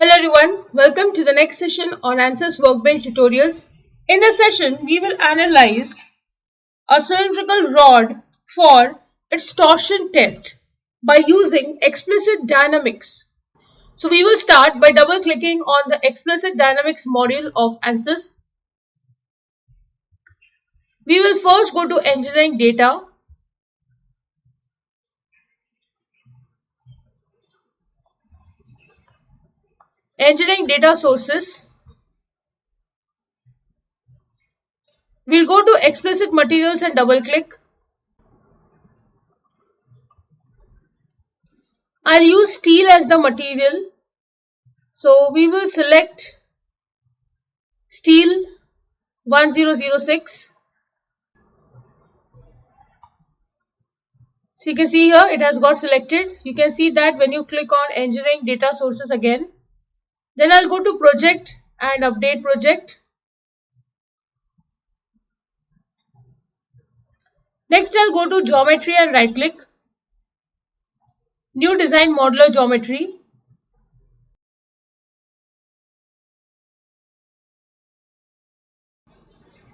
Hello everyone, welcome to the next session on Answers Workbench tutorials. In this session, we will analyze a cylindrical rod for its torsion test by using explicit dynamics. So we will start by double clicking on the explicit dynamics module of Answers. We will first go to engineering data. Engineering data sources. We'll go to explicit materials and double click. I'll use steel as the material. So we will select steel 1006. So you can see here it has got selected. You can see that when you click on engineering data sources again. Then I'll go to project and update project. Next I'll go to geometry and right click. New design modular geometry.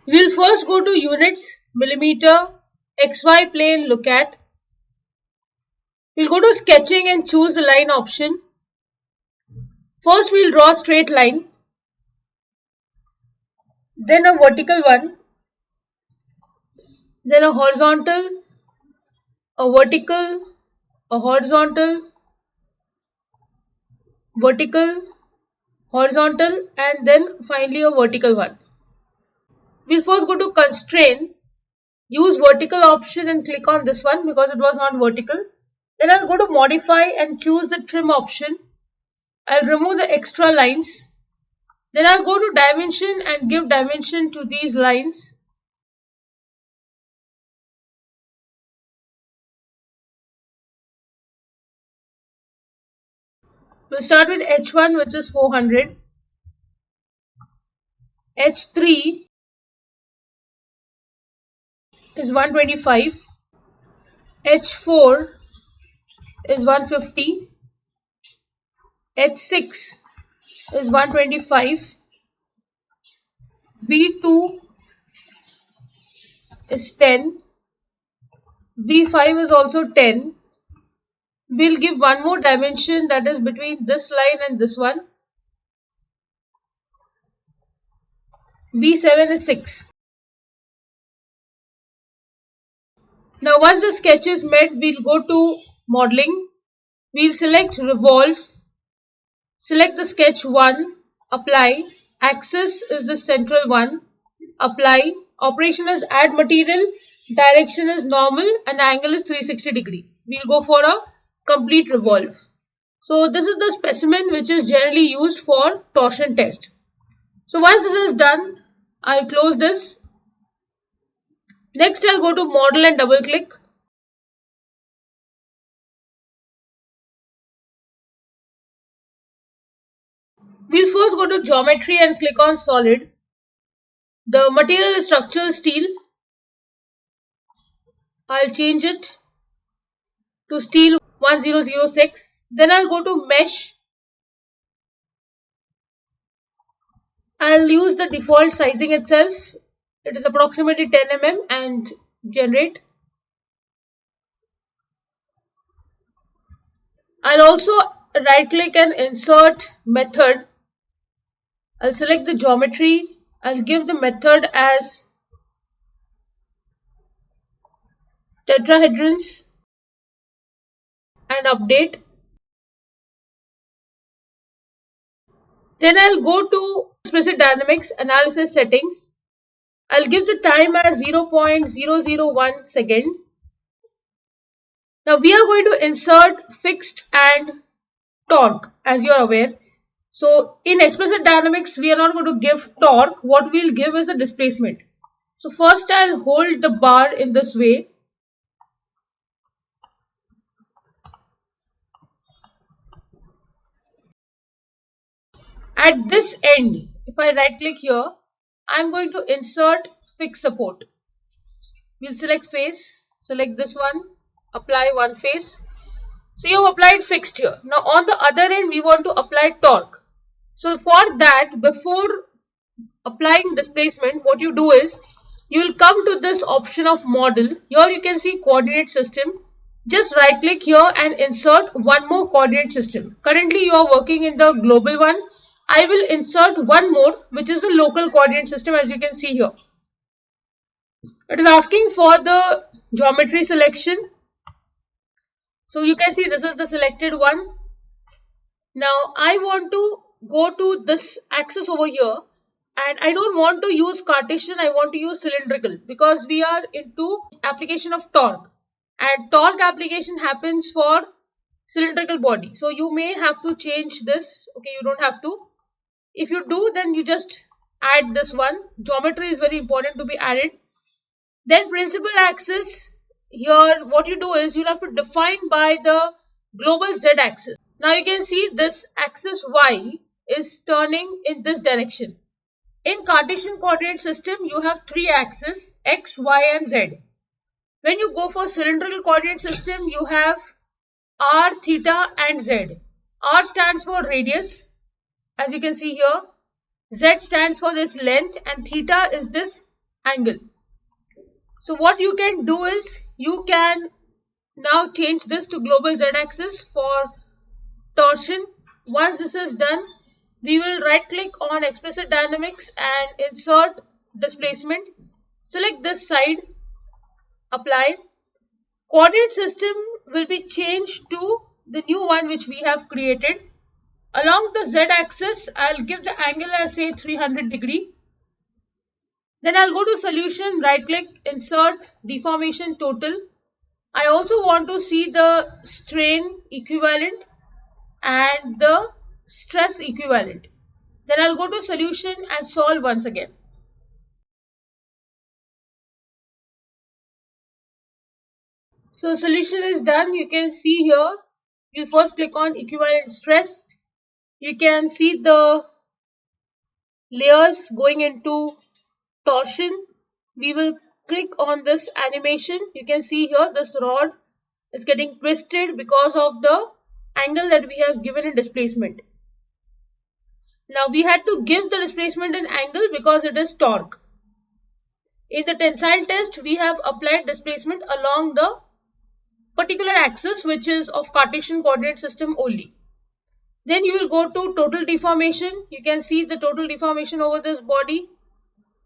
We'll first go to units, millimeter, XY plane look at. We'll go to sketching and choose the line option. First we'll draw a straight line, then a vertical one, then a horizontal, a vertical, a horizontal, vertical, horizontal, and then finally a vertical one. We'll first go to constraint, use vertical option and click on this one because it was not vertical. Then I'll go to modify and choose the trim option. I'll remove the extra lines. Then I'll go to dimension and give dimension to these lines. We'll start with H1, which is 400. H3 is 125. H4 is 150. H6 is 125. B2 is 10. B5 is also 10. We'll give one more dimension, that is between this line and this one. B7 is 6. Now once the sketch is met, we'll go to modeling. We'll select revolve. Select the sketch 1. Apply. Axis is the central one. Apply. Operation is add material. Direction is normal and angle is 360 degree. We'll go for a complete revolve. So this is the specimen which is generally used for torsion test. So once this is done, I'll close this. Next I'll go to model and double click. We'll first go to geometry and click on solid. The material is structural steel. I'll change it to steel 1006. Then I'll go to mesh. I'll use the default sizing itself. It is approximately 10 mm and generate. I'll also right click and insert method. I'll select the geometry. I'll give the method as tetrahedrons and update. Then I'll go to explicit dynamics analysis settings. I'll give the time as 0.001 second. Now we are going to insert fixed and torque, as you are aware. So in explicit dynamics, we are not going to give torque. What we'll give is a displacement. So first I'll hold the bar in this way. At this end, if I right click here, I'm going to insert fixed support. We'll select face, select this one, apply one face. So you have applied fixed here. Now on the other end, we want to apply torque. So for that, before applying displacement, what you do is you will come to this option of model. Here you can see coordinate system. Just right click here and insert one more coordinate system. Currently you are working in the global one. I will insert one more, which is the local coordinate system, as you can see here. It is asking for the geometry selection. So you can see this is the selected one. Now I want to go to this axis over here, and I don't want to use Cartesian, I want to use cylindrical, because we are into application of torque, and torque application happens for cylindrical body. So you may have to change this. Okay, you don't have to. If you do, then you just add this one. Geometry is very important to be added. Then principal axis, here what you do is you'll have to define by the global z axis. Now you can see this axis y is turning in this direction. In Cartesian coordinate system, you have three axes, x, y and z. When you go for cylindrical coordinate system, you have r, theta and z. R stands for radius, as you can see here. Z stands for this length and theta is this angle. So what you can do is you can now change this to global z axis for torsion. Once this is done, we will right click on explicit dynamics and insert displacement. Select this side, apply. Coordinate system will be changed to the new one which we have created. Along the z axis, I'll give the angle as say 300 degree. Then I'll go to solution, right click, insert deformation total. I also want to see the strain equivalent and the stress equivalent. Then I'll go to solution and solve once again. So solution is done. You can see here, you first click on equivalent stress. You can see the layers going into torsion. We will click on this animation. You can see here this rod is getting twisted because of the angle that we have given in displacement. Now we had to give the displacement an angle because it is torque. In the tensile test, we have applied displacement along the particular axis which is of Cartesian coordinate system only. Then you will go to total deformation. You can see the total deformation over this body.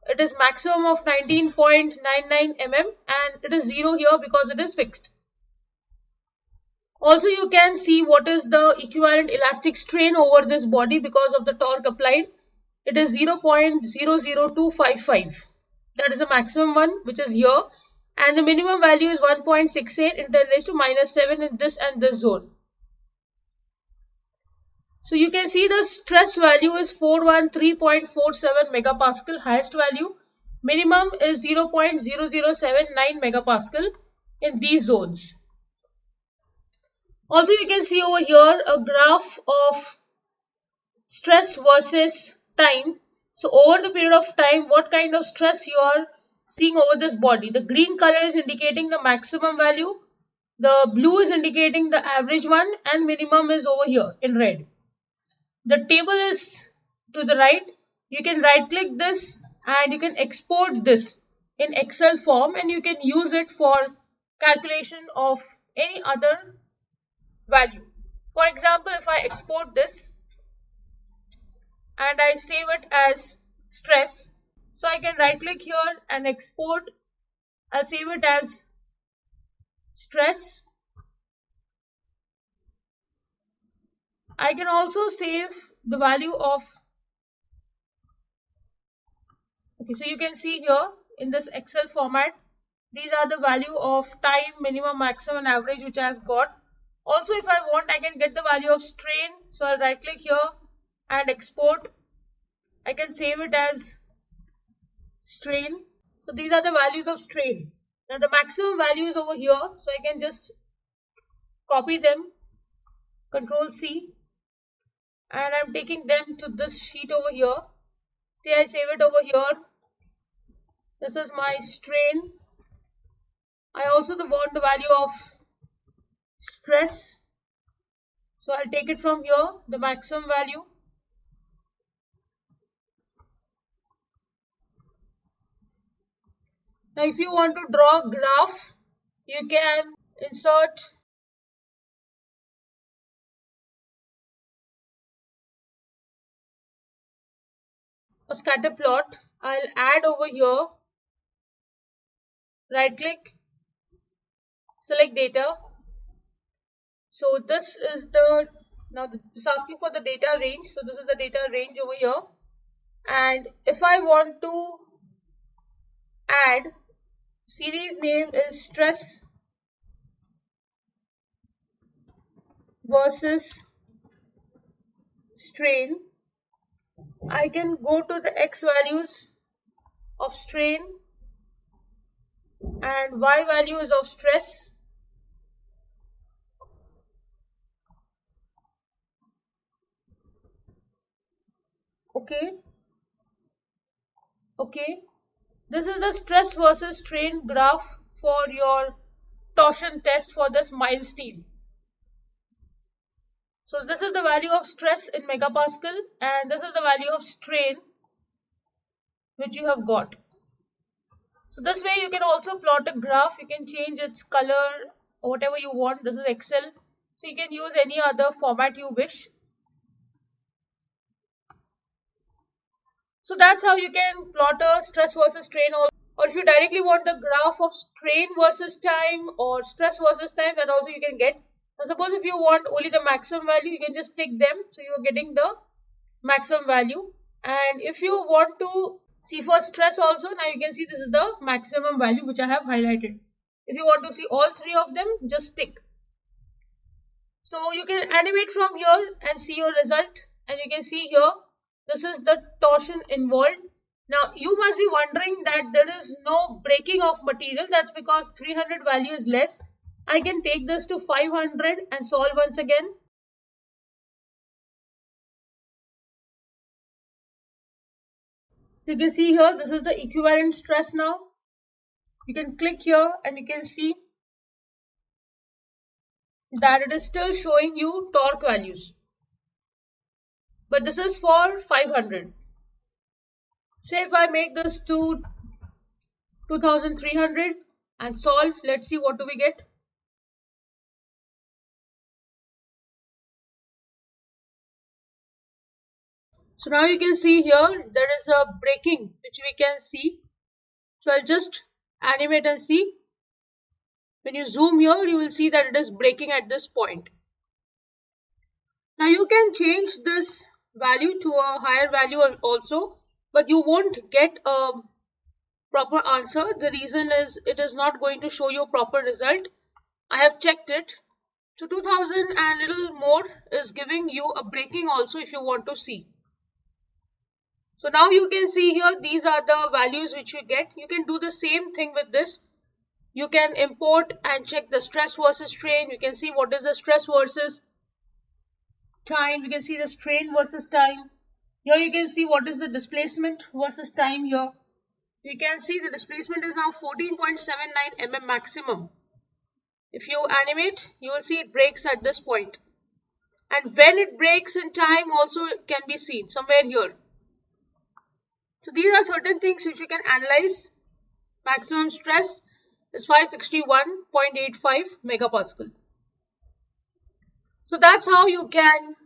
It is maximum of 19.99 mm and it is 0 here because it is fixed. Also you can see what is the equivalent elastic strain over this body because of the torque applied. It is 0.00255. That is the maximum one, which is here, and the minimum value is 1.68 in 10 raised to minus 7 in this and this zone. So you can see the stress value is 413.47 megapascal, highest value. Minimum is 0.0079 megapascal in these zones. Also you can see over here a graph of stress versus time. So over the period of time, what kind of stress you are seeing over this body. The green color is indicating the maximum value, the blue is indicating the average one, and minimum is over here in red. The table is to the right. You can right click this and you can export this in Excel form and you can use it for calculation of any other value. For example, if I export this and I save it as stress, so I can right click here and export. I'll save it as stress. I can also save the value of, okay, so you can see here in this Excel format, these are the value of time, minimum, maximum and average which I have got. Also if I want, I can get the value of strain. So I'll right click here and export. I can save it as strain. So these are the values of strain. Now the maximum value is over here. So I can just copy them, Control C, and I'm taking them to this sheet over here. See, I save it over here. This is my strain. I also want the value of stress. So I'll take it from here, the maximum value. Now if you want to draw a graph, you can insert a scatter plot. I'll add over here, right click, select data. So this is now it's asking for the data range. So this is the data range over here. And if I want to add, series name is stress versus strain. I can go to the x values of strain and y value is of stress. Okay. This is the stress versus strain graph for your torsion test for this mild steel. So this is the value of stress in megapascal and this is the value of strain which you have got. So this way you can also plot a graph. You can change its color or whatever you want. This is Excel. So you can use any other format you wish. So that's how you can plot a stress versus strain. Or if you directly want the graph of strain versus time or stress versus time, that also you can get. Now suppose if you want only the maximum value, you can just tick them. So you are getting the maximum value. And if you want to see for stress also, now you can see this is the maximum value which I have highlighted. If you want to see all three of them, just tick. So you can animate from here and see your result. And you can see here, this is the torsion involved. Now you must be wondering that there is no breaking of material. That's because 300 value is less. I can take this to 500 and solve once again. You can see here, this is the equivalent stress now. You can click here and you can see that it is still showing you torque values. But this is for 500. Say if I make this to 2300 and solve, let's see what do we get. So now you can see here there is a breaking which we can see. So I'll just animate and see. When you zoom here, you will see that it is breaking at this point. Now you can change this value to a higher value also, but you won't get a proper answer. The reason is it is not going to show you a proper result. I have checked it. So 2000 and little more is giving you a breaking also if you want to see. So now you can see here, these are the values which you get. You can do the same thing with this. You can import and check the stress versus strain. You can see what is the stress versus time. You can see the strain versus time. Here you can see what is the displacement versus time here. You can see the displacement is now 14.79 mm maximum. If you animate, you will see it breaks at this point. And when it breaks in time also can be seen somewhere here. So these are certain things which you can analyze. Maximum stress is 561.85 megapascal. So that's how you can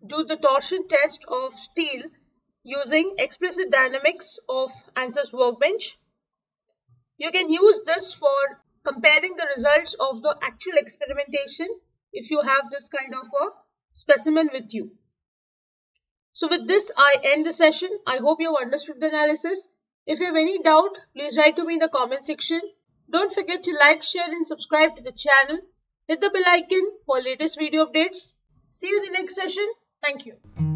do the torsion test of steel using explicit dynamics of ANSYS Workbench. You can use this for comparing the results of the actual experimentation if you have this kind of a specimen with you. So with this, I end the session. I hope you have understood the analysis. If you have any doubt, please write to me in the comment section. Don't forget to like, share and subscribe to the channel. Hit the bell icon for latest video updates. See you in the next session. Thank you.